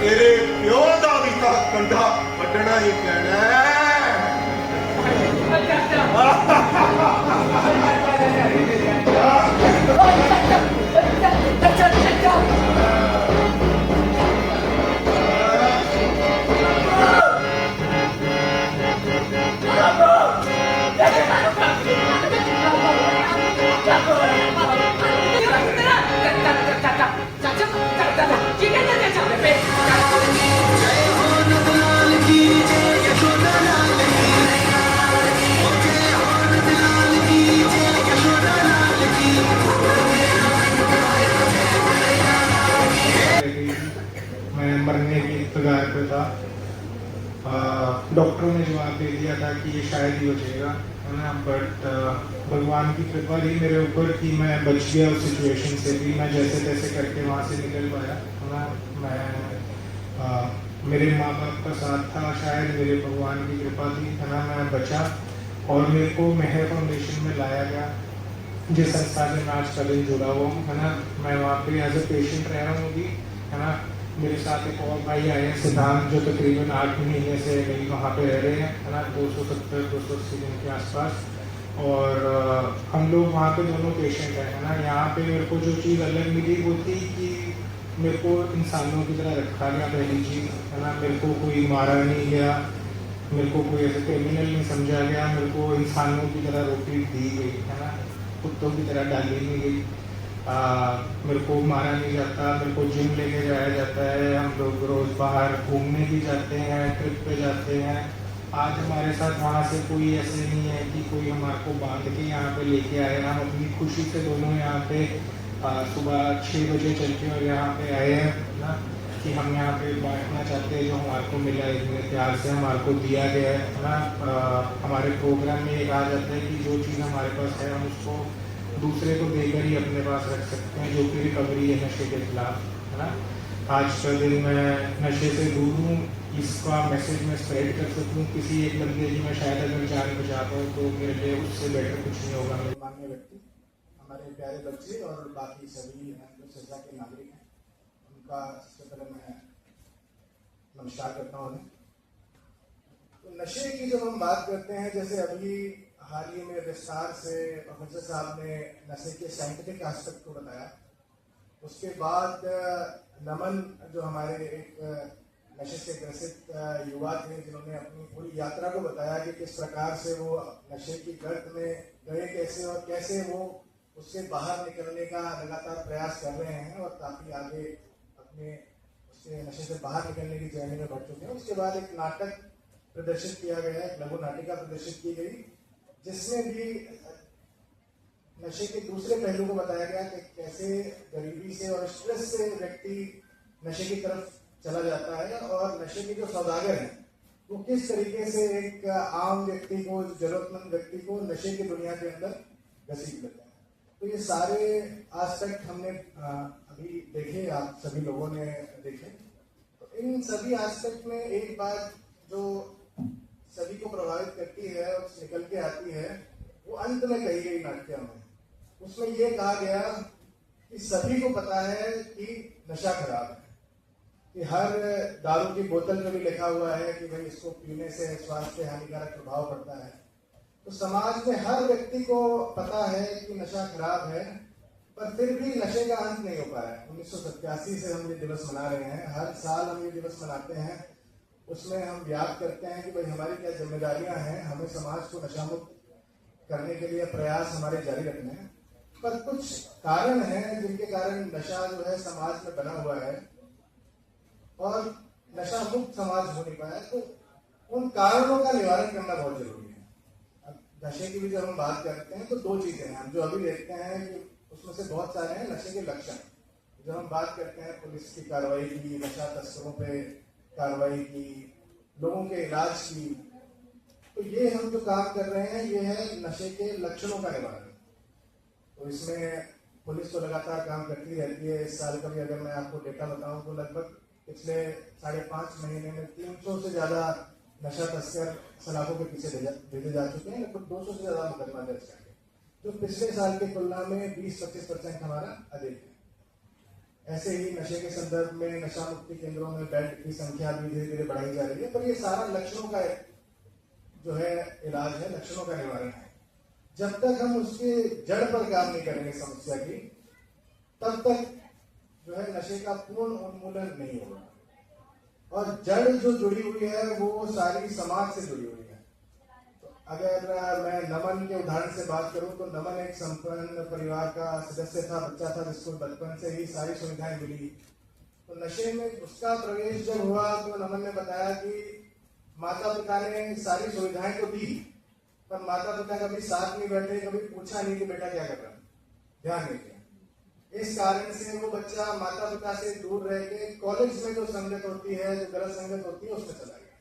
तेरे प्यो का भी तो कंधा कटना ही पैना मैं मरने की कगार पे था। डॉक्टरों ने जवाब दे दिया था कि ये शायद ही हो जाएगा, है ना। बट भगवान की कृपा रही मेरे ऊपर कि मैं बच गया उस सिचुएशन से भी। मैं जैसे तैसे करके वहाँ से निकल पाया, है ना। मेरे माँ बाप का साथ था, शायद मेरे भगवान की कृपा थी, है ना। मैं बचा और मेरे को मेहर फाउंडेशन में लाया गया, जिस संस्था से मैं आज का दिन जुड़ा हुआ हूँ, है ना। मैं वहाँ पे एज ए पेशेंट रह रहा हूँ अभी, है ना। मेरे साथ एक और भाई आए हैं सिद्धांत, जो तकरीबन 8 महीने से नहीं वहाँ पे रह रहे हैं, है ना। 270-280 दिन के आसपास। और हम लोग वहाँ पे दोनों पेशेंट हैं, है ना। यहाँ पे मेरे को जो चीज़ अलग मिली वो थी कि मेरे को इंसानों की तरह रखा गया, पहली चीज़, है ना। मेरे को कोई मारा नहीं गया, मेरे को कोई ऐसे क्रिमिनल नहीं समझा गया, मेरे को इंसानों की तरह रोटी दी गई, है ना। कुत्तों की तरह डाली नहीं गई। मेरे को मारा नहीं जाता, मेरे को जिम लेके जाया जाता है, हम लोग रोज़ बाहर घूमने भी जाते हैं, ट्रिप पे जाते हैं। आज हमारे साथ वहाँ से कोई ऐसे नहीं है कि कोई हमारे को बांध के यहाँ पे लेके आए। हम अपनी खुशी से दोनों यहाँ पे सुबह 6 बजे चल के और यहाँ पे आए हैं ना, कि हम यहाँ पे बांटना चाहते हैं जो हमारे को मिला है, इतने प्यार से हमारे को दिया गया है ना। हमारे प्रोग्राम में ये कहा जाता है कि जो चीज़ हमारे पास है हम उसको दूसरे को देकर ही अपने पास रख सकते हैं, जो कि रिकवरी है नशे के खिलाफ, है ना। आज का दिन मैं नशे से दूर हूँ, इसका मैसेज मैं स्प्रेड कर सकूँ किसी एक बंदे की, मैं शायद अगर जान बचा पाऊँ तो मेरे लिए उससे बेटर कुछ नहीं होगा। मेरे माननीय व्यक्ति, हमारे प्यारे बच्चे और बाकी सभी जो सजा के नागरिक हैं, उनका सबसे पहले मैं नमस्कार करता हूँ उन्हें। तो नशे की जब हम बात करते हैं, जैसे अभी हाल ही में विस्तार से प्रोफेसर साहब ने नशे के साइंटिफिक एस्पेक्ट को बताया, उसके बाद नमन जो हमारे एक नशे से ग्रसित युवा थे, जिन्होंने अपनी पूरी यात्रा को बताया कि किस प्रकार से वो नशे की गर्त में गए कैसे, और कैसे वो उससे बाहर निकलने का लगातार प्रयास कर रहे हैं और काफ़ी आगे अपने उससे नशे से बाहर निकलने की जर्नी में बढ़ चुके हैं। उसके बाद एक नाटक प्रदर्शित किया गया, एक लघु नाटिका प्रदर्शित की गई, जिसमें भी नशे के दूसरे पहलू को बताया गया कि कैसे गरीबी से और स्ट्रेस से व्यक्ति नशे की तरफ चला जाता है, और नशे के जो सौदागर हैं वो किस तरीके से एक आम व्यक्ति को, जरूरतमंद व्यक्ति को नशे की दुनिया के अंदर घसीट लेते हैं। तो ये सारे एस्पेक्ट हमने अभी देखे, आप सभी लोगों ने देखे। तो इन सभी एस्पेक्ट में एक बात जो सभी को प्रभावित करती है और निकल के आती है, वो अंत में कही गई नाट्य में। उसमें ये कहा गया कि सभी को पता है कि नशा खराब है, कि हर दारू की बोतल में भी लिखा हुआ है कि भाई इसको पीने से स्वास्थ्य हानिकारक प्रभाव पड़ता है। तो समाज में हर व्यक्ति को पता है कि नशा खराब है, पर फिर भी नशे का अंत नहीं हो पाया है। 1987 से हम ये दिवस मना रहे हैं, हर साल हम ये दिवस मनाते हैं। उसमें हम याद करते हैं कि भाई हमारी क्या जिम्मेदारियां हैं, हमें समाज को नशा मुक्त करने के लिए प्रयास हमारे जारी रखने हैं। पर कुछ कारण हैं जिनके कारण नशा जो है समाज में बना हुआ है और नशा मुक्त समाज हो नहीं पाया। तो उन कारणों का निवारण करना बहुत जरूरी है। अब नशे की भी जब हम बात करते हैं तो दो चीजें हैं हम जो अभी देखते हैं कि उसमें से बहुत सारे हैं नशे के लक्षण। जब हम बात करते हैं पुलिस की कार्रवाई की, नशा तस्करों पे कार्रवाई की, लोगों के इलाज की, तो ये हम जो काम कर रहे हैं ये है नशे के लक्षणों का निवारण। तो इसमें पुलिस तो लगातार काम करती रहती है। इस साल का भी अगर मैं आपको डेटा बताऊं तो लगभग पिछले 5.5 महीने में 300 से ज्यादा नशा तस्कर सलाखों के पीछे भेजे जा चुके हैं। लगभग 200 से ज्यादा मुकदमा दर्ज करके, जो पिछले साल की तुलना में 20-25% हमारा अधिक है। ऐसे ही नशे के संदर्भ में नशा मुक्ति केंद्रों में बेड की संख्या भी धीरे धीरे बढ़ाई जा रही है। पर ये सारा लक्षणों का जो है इलाज है, लक्षणों का निवारण है। जब तक हम उसके जड़ पर काम नहीं करेंगे समस्या की, तब तक जो है नशे का पूर्ण उन्मूलन नहीं होगा। और जड़ जो जुड़ी हुई है वो सारी समाज से जुड़ी हुई है। तो अगर मैं नमन के उदाहरण से बात करूं तो नमन एक संपन्न परिवार का सदस्य था, बच्चा था जिसको बचपन से ही सारी सुविधाएं मिली। तो नशे में उसका प्रवेश जब हुआ तो नमन ने बताया कि माता पिता ने सारी सुविधाएं तो दी, पर माता पिता कभी साथ नहीं बैठे, कभी पूछा नहीं कि बेटा क्या कर रहा है, ध्यान नहीं दिया। इस कारण से वो बच्चा माता पिता से दूर रह के कॉलेज में जो संगत होती है, जो गलत संगत होती है, उसमें चला गया।